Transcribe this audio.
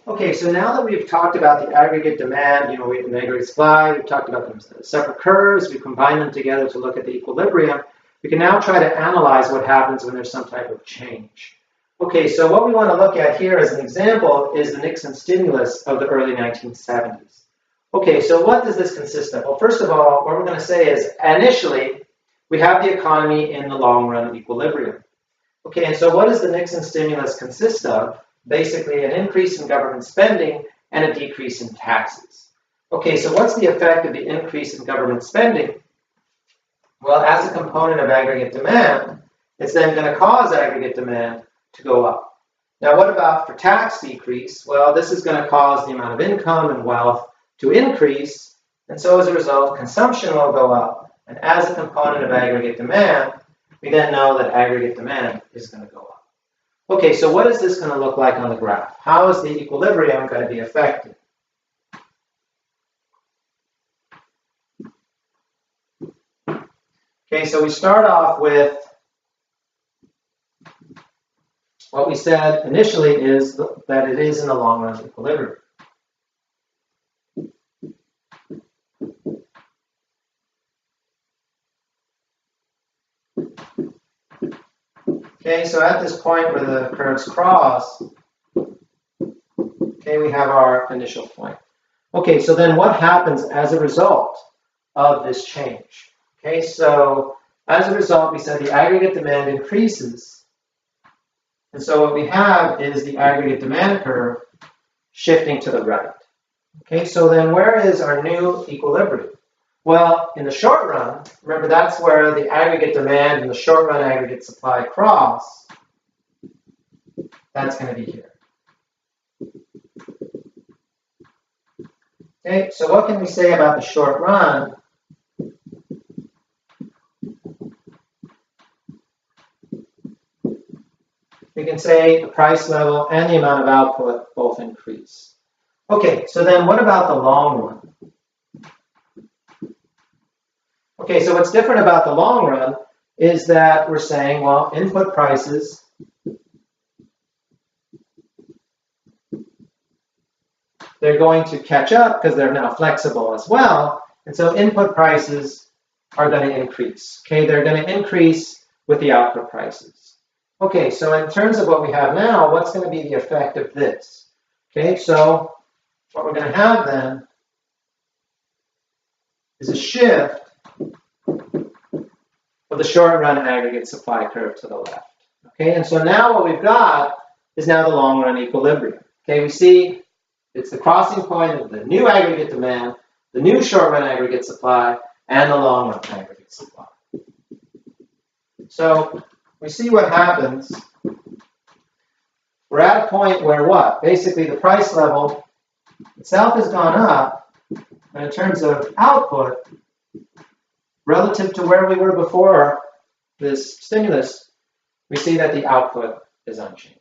Okay, so now that we've talked about the aggregate demand, we have an aggregate supply, we've talked about the separate curves, we combine them together to look at the equilibrium, we can now try to analyze what happens when there's some type of change. Okay, so what we want to look at here as an example is the Nixon stimulus of the early 1970s. Okay, so what does this consist of? Well, first of all, what we're going to say is initially, we have the economy in the long run equilibrium. Okay, and so what does the Nixon stimulus consist of? Basically, an increase in government spending and a decrease in taxes. Okay, so what's the effect of the increase in government spending? Well, as a component of aggregate demand, it's then going to cause aggregate demand to go up. Now, what about for tax decrease? Well, this is going to cause the amount of income and wealth to increase, and so as a result, consumption will go up. And as a component of aggregate demand, we then know that aggregate demand is going to go up. Okay, so what is this going to look like on the graph? How is the equilibrium going to be affected? Okay, so we start off with what we said initially is that it is in the long run equilibrium. Okay, so at this point where the curves cross, okay, we have our initial point. Okay, so then what happens as a result of this change? Okay, so as a result, we said the aggregate demand increases. And so what we have is the aggregate demand curve shifting to the right. Okay, so then where is our new equilibrium? Well, in the short run, remember that's where the aggregate demand and the short run aggregate supply cross. That's going to be here. Okay, so what can we say about the short run? We can say the price level and the amount of output both increase. Okay, so then what about the long run? Okay, so what's different about the long run is that we're saying, well, input prices they're going to catch up because they're now flexible as well. And so input prices are going to increase. Okay, they're going to increase with the output prices. Okay, so in terms of what we have now, what's going to be the effect of this? Okay, so what we're going to have then is a shift of the short run aggregate supply curve to the left. Okay, and so now what we've got is now the long run equilibrium. Okay, we see it's the crossing point of the new aggregate demand, the new short run aggregate supply, and the long run aggregate supply. So we see what happens. We're at a point where what? Basically the price level itself has gone up, and in terms of output, relative to where we were before this stimulus, we see that the output is unchanged.